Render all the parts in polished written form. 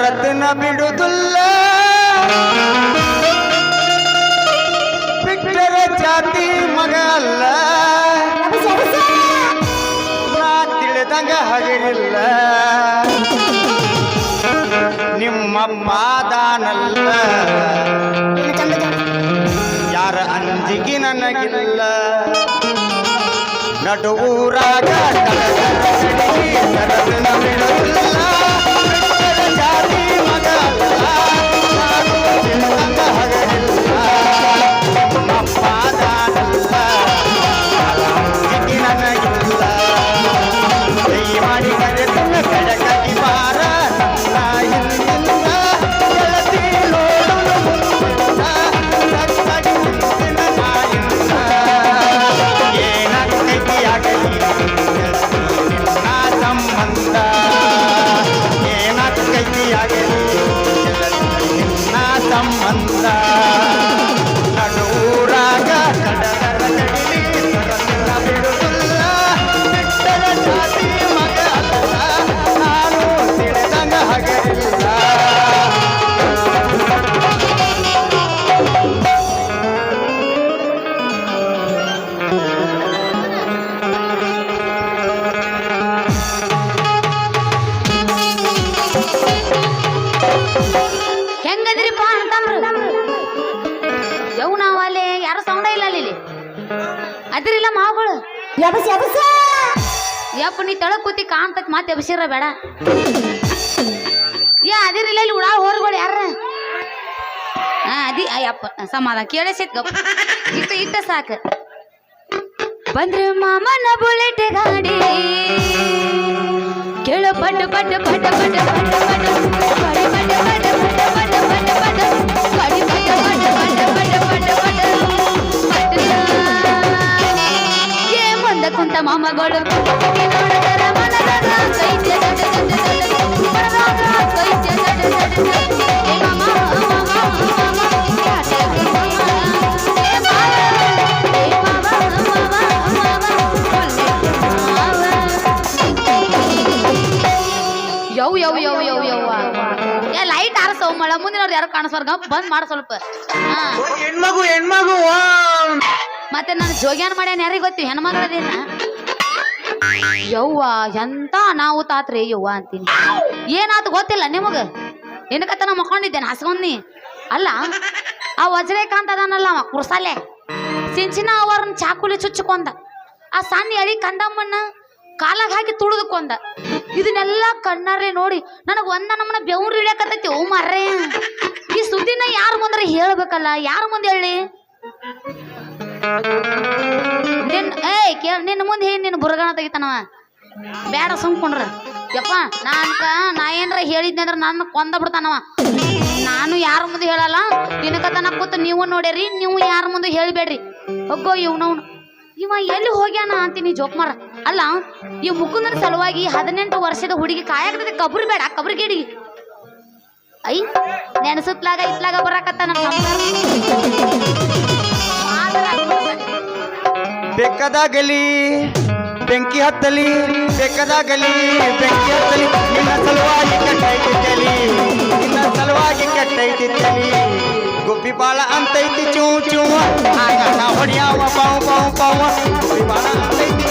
ರತ್ನ ಬಿಡುದಿಲ್ಲ ಬಿಟ್ಟರ ಜಾತಿ ಮಗ ಅಲ್ಲ ನಾ ತಿಳಿದಂಗ ಹಗರಿಲ್ಲ ನಿಮ್ಮ ಪಾದಾನಲ್ಲ ಯಾರ ಅಂಜಿಗೆ ನನಗಿಲ್ಲ ನಡುವೂರಾಗ ರತ್ನ ಬಿಡುದಿಲ್ಲ ಜಾತಿ ಮಗ ಅಲ್ಲ ನಾನು ತಿಳಿದಂಗ ಹಗರಿಲ್ಲ ನಿಮ್ಮ ಪಾದಾನಲ್ಲ ಯಾರ ಅಂಜಿಗೆ ನನಗಿಲ್ಲ ಕೈ ಮಾಡಿ ಕರೆತನ ಕಡಕಾಗಿ ಬಾರ ನನ್ನ ಹಿಂದಿಂದ ಗೆಳತಿ ನೋಡಲು ಮುಂದಿನ ಸತ್ತಾಗಿ ಮುಂದಿನ ನಾಯಿಂದ ಏನಾಗಲಿ ನಿನ್ನ ಸಂಬಂಧ ಏನಾಗಲಿ ನಿನ್ನ ಸಂಬಂಧ ನಡುವೂರಾಗ ಕಡದರ ಕಡಿಲಿ ಸರಸರ ಬಿಡುವುದಿಲ್ಲ ಬಿಟ್ಟರ ಜಾತಿ ಮಗ ಅಲ್ಲ ನಾನು ತಿಳಿದಂಗ ಹಗರಿಲ್ಲ ಹೆಂಗದ್ರಿಪ್ಪ ಅಂತಂದ್ರು ಯವ್ ನಾವ್ ಅಲ್ಲಿ ಯಾರು ಸೌಂಡ ಇಲ್ಲ ಅಲ್ಲಿ ಅದ್ರಿಲ್ಲ ಮಾವುಗಳು ಯಪ್ಪ ನೀ ತೆಳಗ್ ಕೂತಿ ಕಾಣ್ತಕ್ ಮತ್ತೆ ಎಬ್ಸಿರ ಬೇಡ ಅದಿರಿಲ್ಲ ಇಲ್ಲಿ ಉಡಾ ಹೋರ್ಗಳು ಯಾರ ಅಯ್ಯಪ್ಪ ಸಮಾಧಾನ ಕೇಳಿಸಿತ್ ಇಟ್ಟ ಸಾಕ ಬಂದ್ರೆ ಮಾಮನ ಬುಲೆಟ್ ಗಾಡಿ ಕೇಳು ಪಟ್ಟ ಪಟ್ಟ ಪಟ್ಟ ಪಟ್ಟ ಪಟ್ಟ ಪಟ್ಟ ಪಡಿ ಪಟ್ಟ ಪಟ್ಟ ಪಟ್ಟ ಪಟ್ಟ ಪಟ್ಟ ಪಟ್ಟ ಪಡಿ ಪಟ್ಟ ಪಟ್ಟ ಪಟ್ಟ ಪಟ್ಟ ಪಟ್ಟ ಪಟ್ಟ ಏ ಮುಂದ ಕುಂತ ಮಾಮಗಳು ನೋಡದರ ಮನದರ ಕೈತ್ಯ ದಡ ದಡ ದಡ ಮನದರ ಕೈತ್ಯ ದಡ ದಡ ದಡ ಏ ಮಾಮ ಯವ್ವ ಲೈಟ್ ಆರಸವ್ ಮಳ ಮುಂದಿನವ್ರು ಯಾರು ಕಾಣಿಸೋರ್ಗ ಬಂದ್ ಮಾಡ ಸ್ವಲ್ಪ ಹೆಣ್ಮಗು ಮತ್ತೆ ನಾನು ಜೋಗ್ಯಾನ ಮಾಡ್ಯಾನ ಯಾರಿಗೆ ಗೊತ್ತಿ ಹೆಣ್ಮಗಳದೇನ ಯವ್ವ ಎಂತ ನಾವು ತಾತ್ರಿ ಯವ್ವ ಅಂತೀನಿ ಏನಾತು ಗೊತ್ತಿಲ್ಲ ನಿಮಗ ನಿನಕತ್ತ ನಾ ಮಕ್ಕೊಂಡಿದ್ದೇನೆ ಹಸ್ಕೊಂಡಿ ಅಲ್ಲ ಆ ವಜ್ರೇಕಾಂತ ಅದಾನಲ್ಲ ಅವ ಕುರ್ಸಾಲೆ ಸಿಂಚಿನ ಅವರನ್ನ ಚಾಕುಲಿ ಚುಚ್ಚಕೊಂಡ ಆ ಸಣ್ಣ ಎಳಿ ಕಂದಮ್ಮನ್ನ ಕಾಲಾಗ ಹಾಕಿ ತುಳಿದುಕೊಂಡ ಇದನ್ನೆಲ್ಲ ಕಣ್ಣಾರೆ ನೋಡಿ ನನಗೆ ಒಂದ ನಮ್ಮನ ಬೆವ್ರು ಇಳಿಯಕತ್ತೈತಿ ಓ ಮಾರ್ರೆ ಈ ಸುದ್ದಿನ ಯಾರ ಮುಂದ್ರೆ ಹೇಳ್ಬೇಕಲ್ಲ ಯಾರ ಮುಂದೆ ಹೇಳಿ ನಿನ್ನ ಮುಂದೆ ಹೇಳಿ ನಿನ್ನ ಬುರಗಾಣ ತೆಗಿತಾನವ ಬೇಡ ಸುಮ್ಕೊಂಡ್ರ ಯಪ್ಪ ನಾ ಏನ್ರ ಹೇಳಿದ್ನಿ ಅಂದ್ರೆ ನನ್ನ ಕೊಂದ ಬಿಡ್ತಾನವ ನಾನು ಯಾರ ಮುಂದೆ ಹೇಳಲ್ಲ ನಿನಕತನ ಕೂತ ನೀವು ನೋಡ್ಯಾರಿ ನೀವು ಯಾರ ಮುಂದೆ ಹೇಳಿಬೇಡ್ರಿ ಹೋಗೋ ಇವ್ನವ್ನು ಇವ ಎಲ್ಲಿ ಹೋಗ್ಯಾನ ಅಂತೀನಿ ಜೋಕ್ಮಾರ ಅಲ್ಲ ಈ ಮುಕುಂದನ ಸಲುವಾಗಿ 18 ವರ್ಷದ ಹುಡುಗಿ ಕಾಯಾಗದ ಕಬ್ರಿ ಬೇಡ ಕಬ್ರಿಗೇಡಿ ಐ ನೆನಸುತ್ಲಾಗ ಇತ್ಲಾಗ ಬರಾಕತ್ತ ನಮ್ಮ ಬೆಕ್ಕದಾಗಲಿ ಬೆಂಕಿ ಹತ್ತಲಿ ಬೆಕ್ಕದಾಗಲಿ ಬೆಂಕಿ ಹತ್ತಲಿ ನಿನ್ನ ಸಲುವಾಗಿ ಕಟ್ಟೈತಿ ತಲಿ ನಿನ್ನ ಸಲುವಾಗಿ ಕಟ್ಟೈತಿ ತಲಿ ಗುಬ್ಬಿ ಬಾಳ ಅಂತೈತಿ ಚೂ ಚೂ ಆಗ ನಾ ಹೊಡಿಯಾವ ಪಾವು ಪಾವು ಪಾವ ಗುಬ್ಬಿ ಬಾಳ ಅಂತೈತಿ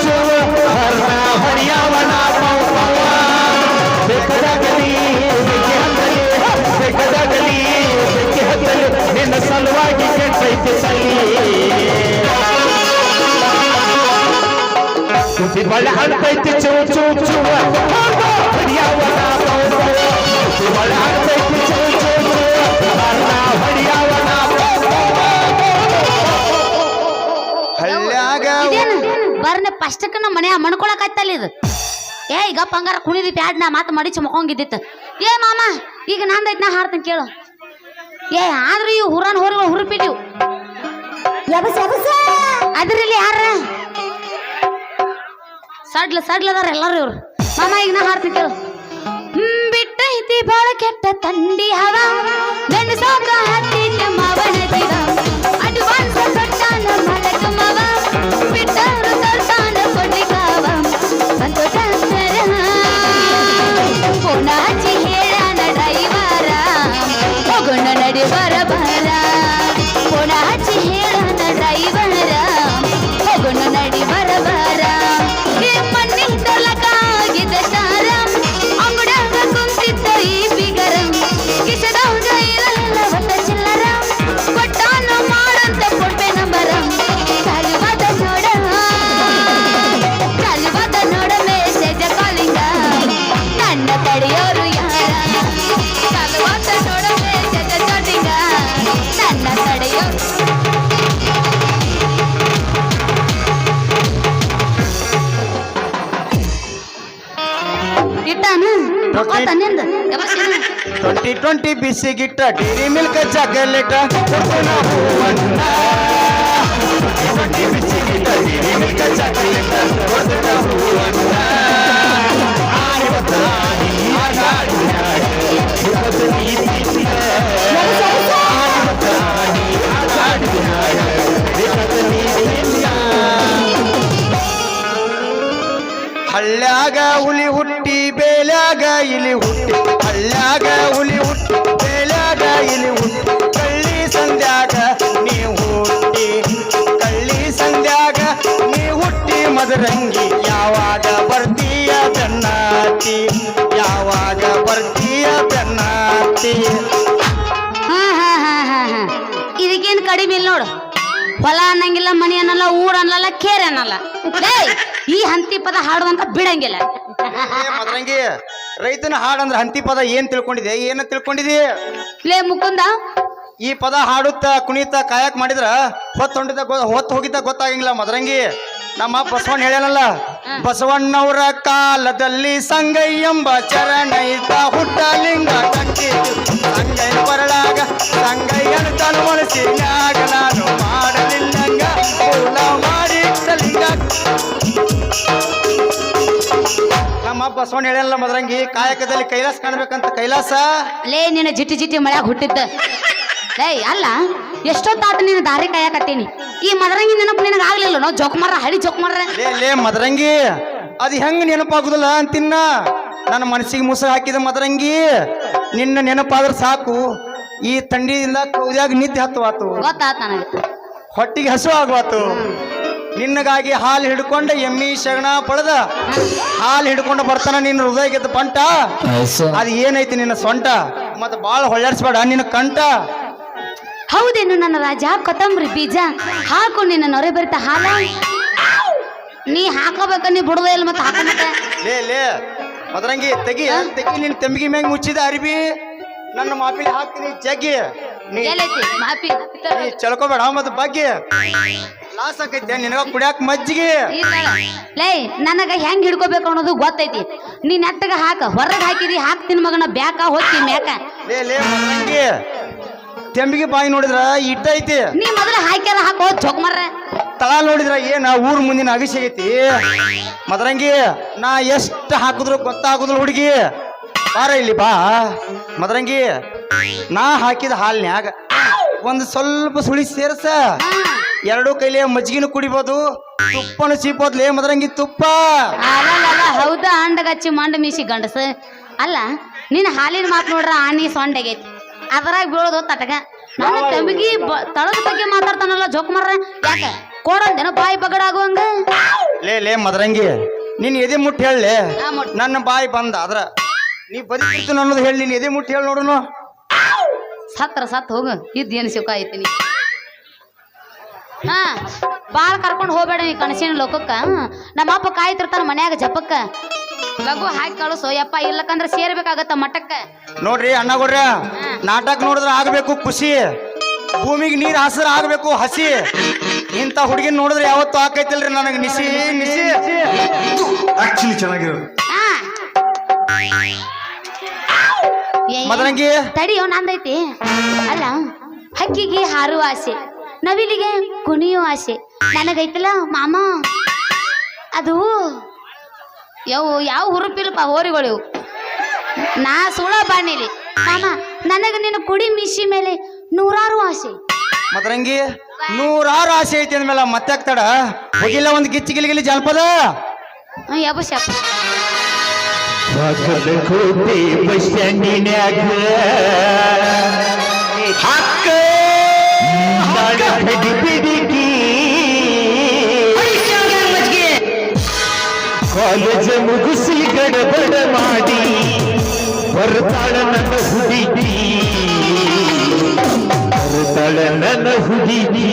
ಚೂ ಹೊಡಿಯಾವ ನಾ ಪಾವು ಪಾವ ಬೆಕ್ಕದಾಗಲಿ ಬೆಂಕಿ ಹತ್ತಲಿ ಬೆಕ್ಕದಾಗಲಿ ಬೆಂಕಿ ಹತ್ತಲಿ ನಿನ್ನ ಸಲುವಾಗಿ ಕಟ್ಟೈತಿ ತಲಿ ಗುಬ್ಬಿ ಬಾಳ ಅಂತೈತಿ ಚೂ ಚೂ ಚೂ ಹೊಡಿಯಾವ ನಾ ಪಾವು ಪಾವ ಗುಬ್ಬಿ ಬಾಳ ಅಂತೈತಿ ಚೂ ಚೂ ಚೂ ಬರ್ನೆ ಫಸ್ಟಕ್ಕೆ ನಮ್ಮ ಮನೆ ಮಣ್ಕೊಳಕತ್ತಲ್ಲ ಇದು ಈಗ ಪಂಗಾರ ಕುಣಿದಿ ಪ್ಯಾಡ್ ನಾ ಮಾತು ಮಡಿಚು ಮಕ್ಕೊಂಗಿದ್ದಿತ್ತು ಏ ಮಾಮ ಈಗ ನಂದೈತ್ ನಾ ಹಾಡ್ತೀನಿ ಕೇಳು ಆದ್ರೂ ಈ ಹುರಾನ್ ಹೊರಗಳು ಹುರುಪಿಟ್ಟಿವು ಅದ್ರಲ್ಲಿ ಯಾರ ಸಡ್ಲದಾರ ಎಲ್ಲಾರು ಇವ್ರು ಮಾಮ ಈಗ ನಾ ಹಾಡ್ತೀನಿ ಕೇಳು ಬಿಟ್ಟೈತಿ ಬಾಳ ಕೆಟ್ಟ ತಂಡಿ ಹವ ನೆನಸಾಕ ಹತ್ತಿದ್ದ ಮಾವನ ಜೀವ ಅಡ್ವಾನ್ಸ್ ಕೊಟ್ಟಾನ ಮಲಕ ಮಾವ ಬಿಟ್ಟರು ತರ್ತಾನ ಕೊಡ್ಲಿಕಾವ ಸಂತೋಷ ಫೋನ್ ಹಚ್ಚಿ ಹೇಳ ಇದಾನ ಮಕ್ಕೋತ ನಿಂದ ಯಾವತ್ತೇನು 2020 ಬಿಸಿಗಿಟ್ಟ ಡೈರಿ ಮಿಲ್ಕ್ ಚಾಕಲೇಟ ನಾವು ಅಣ್ಣ 2020 ಬಿಸಿಗಿಟ್ಟ ಡೈರಿ ಮಿಲ್ಕ್ ಚಾಕಲೇಟ ನಾವು ಅಣ್ಣ ಹಳ್ಳ್ಯಾಗ ಹುಲಿ ಹುಟ್ಟಿ ಬೇಲ್ಯಾಗ ಇಲಿ ಹುಟ್ಟಿ ಹಳ್ಳ್ಯಾಗ ಹುಲಿ ಹುಟ್ಟಿ ಬೇಲ್ಯಾಗ ಇಲಿ ಹುಟ್ಟಿ ಕಳ್ಳಿ ಸಂಧ್ಯಾಗ ನೀ ಹುಟ್ಟಿ ಕಳ್ಳಿ ಸಂಧ್ಯಾಗ ನೀ ಹುಟ್ಟಿ ಮದರಂಗಿ ಯಾವಾಗ ಬರ್ತೀಯ ಬೆನ್ನಾತಿ ಯಾವಾಗ ಬರ್ತೀಯ ಬೆನ್ನಾತಿ ಇದಕ್ಕೇನು ಕಡಿಮೆ ಇಲ್ಲ ನೋಡು ಹೊಲ ಅನ್ನಂಗಿಲ್ಲ ಮನಿ ಅನ್ನಲ್ಲ ಊರ್ ಅನ್ನಲ್ಲ ಕೇರ್ ಅನ್ನಲ್ಲ ಈ ಹಂತಿ ಪದ ಹಾಡುವಂತ ಬಿಡಂಗಿಲ್ಲ ಮದರಂಗಿ ರೈತನ ಹಾಡಂದ್ರ ಹಂತಿ ಪದ ಏನ್ ತಿಳ್ಕೊಂಡಿದೆ ಏನ ತಿಳ್ಕೊಂಡಿದಿ ಲೇ ಮುಕುಂದ ಈ ಪದ ಹಾಡುತ್ತ ಕುಣಿತ ಕಾಯಕ್ ಮಾಡಿದ್ರ ಹೊತ್ತು ಹೋಗಿದ್ದ ಗೊತ್ತಾಗಂಗಿಲ್ಲ ಮದರಂಗಿ ನಮ್ಮ ಬಸವಣ್ಣ ಹೇಳ್ಯಾನಲ್ಲ ಬಸವಣ್ಣವರ ಕಾಲದಲ್ಲಿ ಸಂಗೈ ಎಂಬ ಚರಣ ಇದ್ದ ಹುಟ್ಟಲಿಂಗ ಸಂಗೈ ಬರಳಾಗ ಸಂಗಯ್ಯನ ತನು ಮನಸ್ಸಿನಾಗ ನಾನು ಮಾಡಲಿಲ್ಲಂಗ ಪೂರ್ಣ ಮಾಡಿ ನಮ್ಮ ಬಸವಣ್ಣ ಹೇಳ್ಯಾನಲ್ಲ ಮದರಂಗಿ ಕಾಯಕದಲ್ಲಿ ಕೈಲಾಸ ಕಾಣ್ಬೇಕಂತ ಕೈಲಾಸ ಲೇ ನಿನ್ನ ಜಿಟಿ ಜಿಟಿ ಮಳ್ಯಾಗ ಹುಟ್ಟಿದ್ದ ಲೇ ಅಲ್ಲ ಎಷ್ಟೊತ್ತಾತ ನೀನು ದಾರಿ ಕಾಯಕತ್ತೀನಿ ಈ ಮದರಂಗಿ ನೆನಪು ನಿನಗೆ ಆಗ್ಲಿಲ್ಲ ನೋ ಜೋಕುಮಾರ ಹಳಿ ಜೋಕುಮಾರ ಲೇ ಮದರಂಗಿ ಅದು ಹೆಂಗ್ ನೆನಪಾಗುದಿಲ್ಲ ಅಂತಿನ್ನ ನನ್ನ ಮನಸ್ಸಿಗೆ ಮುಸುರು ಹಾಕಿದ ಮದರಂಗಿ ನಿನ್ನ ನೆನಪಾದ್ರೆ ಸಾಕು ಈ ಥಂಡಿಯಿಂದ ಕೌದ್ಯಾಗ ನಿದ್ದೆ ಹತ್ತುವಾತು ಗೊತ್ತಾತ ನನಗೆ ಹೊಟ್ಟಿಗೆ ಹಸು ಆಗುವಾತು ನಿನ್ನಗಾಗಿ ಹಾಲು ಹಿಡ್ಕೊಂಡ ಎಮ್ಮಿ ಶಗಣ ಪಡೆದ ಹಾಲು ಹಿಡ್ಕೊಂಡು ಬರ್ತಾನ ನಿನ್ನ ಹೃದಯ ಗೆದ್ದ ಪಂಟ ಅದು ಏನೈತಿ ನಿನ್ನ ಸೊಂಟ ಮತ್ತ ಬಾಳ ಹೊಳ್ಳಾಡ್ಸ್ಬೇಡ ನಿನ್ನ ಕಂಠ ಹೌದೇನು ನನ್ನ ರಾಜ ಕೊತ್ತಂಬರಿ ಬೀಜ ಹಾಕು ನಿನ್ನ ನೊರೆ ಬರಿತ ಹಾಲ ನೀ ಹಾಕೋಬೇಕ ನೀ ಬಿಡುದೇ ಇಲ್ಲ ಮತ್ತೆ ಹಾಕಬೇಕ ಲೇ ಮದರಂಗಿ ತೆಗಿ ನಿನ್ನ ತೆಂಬಿಗೆ ಮ್ಯಾಗ ಮುಚ್ಚಿದ ಅರಿಬಿ ನನ್ನ ಮಾಪಿಲಿ ಹಾಕ್ತೀನಿ ಜಗ್ಗಿ ನೀ ಮಾಪಿ ಚಳ್ಕೋಬೇಡ ಮತ್ತೆ ಬಗ್ಗೆ ಲಾಸ್ ಆಕೈತೆ ನಿನಗ ಕುಡಿಯಾಕ ಮಜ್ಜಿಗೆ ಲೇ ನನಗ ಹೆಂಗ್ ಹಿಡ್ಕೋಬೇಕು ಅನ್ನೋದು ಗೊತ್ತೈತಿ ನೀ ನೆಟ್ಟಗ ಹಾಕ ಹೊರಗೆ ಹಾಕಿದಿ ಹಾಕ್ತೀನಿ ಮಗನ ಬ್ಯಾಕ ಹೋಗ್ತಿ ಮ್ಯಾಕ ಲೇ ಮದರಂಗಿ ತೆಂಬಿಗೆ ಬಾಯಿ ನೋಡಿದ್ರ ಇಟ್ಟ ಐತಿ ನೀ ಮೊದಲ ಹಾಕ್ಯಾರ ಹಾಕೋ ಚೊಕ್ಮರ್ರ ತಳ ನೋಡಿದ್ರ ಏನ ಊರ್ ಮುಂದಿನ ಅಗಿಸಿ ಐತಿ ಮದರಂಗಿ ನಾ ಎಷ್ಟು ಹಾಕಿದ್ರು ಗೊತ್ತಾಗುದಿಲ್ಲ ಹುಡುಗಿ ಬಾರ ಇಲ್ಲಿ ಬಾ ಮದರಂಗಿ ನಾ ಹಾಕಿದ ಹಾಲ್ನ್ಯಾಗ ಒಂದು ಸ್ವಲ್ಪ ಸುಳಿ ಸೇರ್ಸ ಎರಡೂ ಕೈಲಿ ಮಜ್ಜಿಗೆನು ಕುಡಿಬೋದು ತುಪ್ಪನು ಚೀಪೋದ್ಲೇ ಮದರಂಗಿ ತುಪ್ಪ ಅಲ್ಲ ಹೌದಾ ಅಂಡಗಚ್ಚಿ ಮಂಡ ಮೀಸಿ ಗಂಡಸ ಅಲ್ಲ ನಿನ್ನ ಹಾಲಿನ ಮಾತು ನೋಡ್ರ ಆನಿ ಸೊಂಡೆಗೈತಿ ಅದರಾಗ ಬೀಳೋದು ತಟಗ ನನ್ನ ತಂಬಿಗಿ ತಳದ ಬಗ್ಗೆ ಮಾತಾಡ್ತಾನಲ್ಲ ಜೋಕುಮಾರ ಯಾಕ ಕೊಡಂದೇನ ಬಾಯಿ ಬಗಡಾಗುವಂಗ ಲೇ ಮದರಂಗಿ ನೀನ್ ಎದೆ ಮುಟ್ಟಿ ಹೇಳಲೆ ನನ್ನ ಬಾಯಿ ಬಂದ ಆದ್ರ ನೀ ಬದುಕಿರ್ತೀನಿ ಅನ್ನೋದು ಹೇಳಿ ನೀನ್ ಎದೆ ಮುಟ್ಟಿ ಹೇಳಿ ನೋಡುನು ಸತ್ ಹೋಗು ಇದ್ದೇನು ಸುಖ ಐತಿನಿ ಹಾ ಬಾಳ ಕರ್ಕೊಂಡು ಹೋಗ್ಬೇಡ ನೀ ಕನಸಿನ ಲೋಕಕ್ಕ ನಮ್ಮ ಅಪ್ಪ ಕಾಯ್ತಿರ್ತಾನ ಮನ್ಯಾಗ ಜಪಕ್ಕ ಲಘು ಹಾಕಿ ಕಳಿಸೋ ಯಪ್ಪ ಇಲ್ಲಕಂದ್ರೆ ಸೇರ್ಬೇಕಾಗತ್ತ ಮಠಕ್ಕ ನೋಡ್ರಿ ಅಣ್ಣಗೌಡ್ರ ನಾಟಕ ನೋಡಿದ್ರೆ ಆಗ್ಬೇಕು ಖುಷಿ ಭೂಮಿಗೆ ನೀರ್ ಹಸಿರ ಆಗ್ಬೇಕು ಹಸಿ ಇಂತ ಹುಡುಗಿನ ನೋಡಿದ್ರೆ ಯಾವತ್ತು ಆಕೈತಿಲ್ರಿ ನನಗೆ ನಿಸಿ ಆಕ್ಚುಲಿ ಚೆನ್ನಾಗಿರೋದು ಮದರಂಗಿ ತಡಿಯೋ ನಂದೈತಿ ಅಲ್ಲ ಹಕ್ಕಿಗೆ ಹಾರುವ ಆಸೆ ನವಿಲಿಗೆ ಕುಣಿಯೋ ಆಸೆ ನನಗೈತಲ್ಲ ಮಾಮ ಅದು ಯಾವ ಹುರುಪಿಲ್ಲಪ್ಪ ಹೋರಿಗಳು ನಾ ಸುಳ ಬಾಣಿಲಿ ಮಾಮ ನನಗ ನಿನ್ನ ಕುಡಿ ಮಿಶಿ ಮೇಲೆ ನೂರಾರು ಆಸೆ ಮದರಂಗಿ ನೂರಾರು ಆಸೆ ಐತಿ ಅಂದ್ಮೇಲೆ ಮತ್ತೆ ಆಗ್ತಾಡ ಹೋಗಿಲ್ಲ ಒಂದು ಗಿಚ್ಚಿ ಗಿಲಿಗಿಲಿ ಜಾನಪದ ಯಬುಷಪ್ಪ ಬಸ್ ಸ್ಟ್ಯಾಂಡಿನ್ಯಾಗ ಹಕ್ಕ ಬಿಡಿಕಿ ಕಾಲೇಜ್ ಮುಗಿಸಿ ಗಡಬಡ ಮಾಡಿ ಬರ್ತಾಳ ನನ್ನ ಹುಡುಗಿ ಬರ್ತಾಳ ನನ್ನ ಹುಡುಗಿ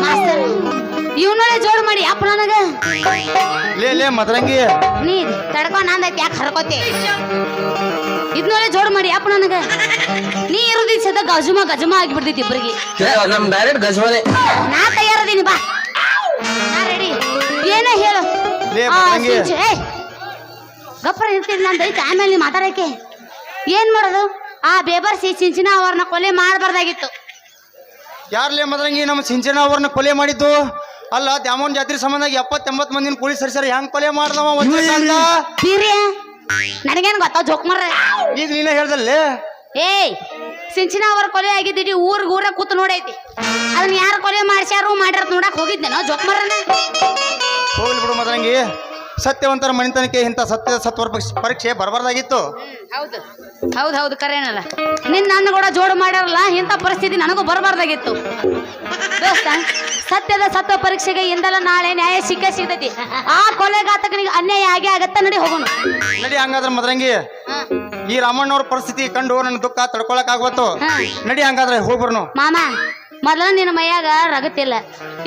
ಮಾಸ್ತರ್ ಇವನೊಳೆ ಜೋಡ್ ಮಾಡಿ ಅಪ್ಪ ನನಗ ಲೇ ಮದರಂಗಿ ನೀ ತಡ್ಕೊಂಡ್ ನಂದೈತಿ ಯಾಕೆ ಹರ್ಕೋತಿ ಇದನ್ನೊಳೆ ಜೋಡ್ ಮಾಡಿ ಅಪ್ಪ ನನಗ ನೀ ಇರೋದಿ ಸದ ಗಜಮ ಆಗಿಬಿಡ್ತೈತಿ ಇಬ್ಬರಿಗೆ ನಮ್ ಡೈರೆಕ್ಟ್ ಗಜವಾನೆ ನಾ ತಯಾರದೀನಿ ಬಾ ನಾ ರೆಡಿ ಏನ ಹೇಳು ಲೇ ಮದರಂಗಿ ಗಪ್ಪರ ಇರ್ತೀನಿ ನಂದೈತಿ ಆಮೇಲೆ ನೀ ಮಾತಾಡಕ್ಕೆ ಏನ್ ಮಾಡೋದು ಆ ಬೇಬರ್ಸಿ ಸಿಂಚಿನ ಅವ್ರನ್ನ ಕೊಲೆ ಮಾಡಬಾರ್ದಾಗಿತ್ತು ಯಾರ್ಲೇ ಮದರಂಗಿ ನಮ್ಮ ಸಿಂಚನ ಅವ್ರನ್ನ ಕೊಲೆ ಮಾಡಿದ್ದು ಅಲ್ಲ ದ್ಯಾಮೋನ್ ಜಾತ್ರೆ ಸಂಬಂಧ 70-80 ಮಂದಿನ ಪೊಲೀಸ್ ಸರಿ ಹೆಂಗ್ ಕೊಲೆ ಮಾಡ್ದವ ಅಂತ ಬೀರ್ಯ ನನಗೇನು ಗೊತ್ತಾವ ಜೋಕ್ ಮಾರ್ರೆ ಈಗ ನೀನೇ ಹೇಳ್ದಲ್ಲೇ ಏಯ್ ಸಿಂಚಿನ ಅವ್ರ ಕೊಲೆ ಆಗಿದ್ದೀರಿ ಊರ ಕೂತು ನೋಡೈತಿ ಅದನ್ನ ಯಾರು ಕೊಲೆ ಮಾಡ್ಸ್ಯಾರು ಮಾಡ್ಯಾರ ನೋಡಕ್ ಹೋಗಿದ್ದೆ ನಾವು ಜೋಕ್ ಮಾರನ ಹೋಗ್ಲಿ ಬಿಡು ಮದರಂಗಿ ಸತ್ಯವಂತರ ಮನಿತನಕ್ಕೆ ಇಂಥ ಸತ್ವರ ಪರೀಕ್ಷೆ ಬರಬಾರ್ದಾಗಿತ್ತು ಹೌದು ಕರೇನಲ್ಲ ನಿನ್ನ ನನ್ನ ಕೂಡ ಜೋಡು ಮಾಡ್ಯಾರಲ್ಲ ಇಂಥ ಪರಿಸ್ಥಿತಿ ನನಗೂ ಬರಬಾರ್ದಾಗಿತ್ತು ದೋಸ್ತ ಸತ್ಯದ ಸತ್ವ ಪರೀಕ್ಷೆಗೆ ಇಂದಲ್ಲ ನಾಳೆ ನ್ಯಾಯ ಸಿಗ್ತೈತಿ ಆ ಕೊಲೆಗಾತಕನಿಗೆ ಅನ್ಯಾಯ ಆಗೇ ಆಗತ್ತ ನಡಿ ಹೋಗೋಣ ನಡಿ ಹಂಗಾದ್ರೆ ಮದರಂಗಿ ಈ ರಾಮಣ್ಣವ್ರ ಪರಿಸ್ಥಿತಿ ಕಂಡು ನನ್ನ ದುಃಖ ತಡ್ಕೊಳಕ್ ಆಗ್ಬತ್ತು ನಡಿ ಹಂಗಾದ್ರೆ ಹೋಗ್ಬರ್ನು ಮಾಮ ಮೊದಲ ನಿನ್ನ ಮೈಯಾಗ ರಗತ್ತಿಲ್ಲ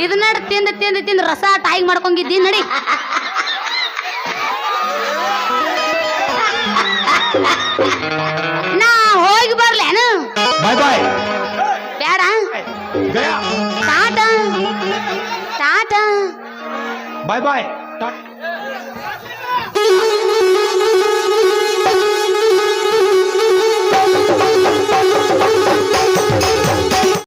ಇದನ್ನ ತಿಂದು ರಸ ಟಾಯಿಗ್ ಮಾಡ್ಕೊಂಡಿದ್ದಿ ನಡಿ ನಾ ಹೋಗಿ ಬರ್ಲೇನು ಬಾಯ್ ಬಾಯ್ ಬೇಡ ಟಾಟಾ ಬಾಯ್ ಬಾಯ್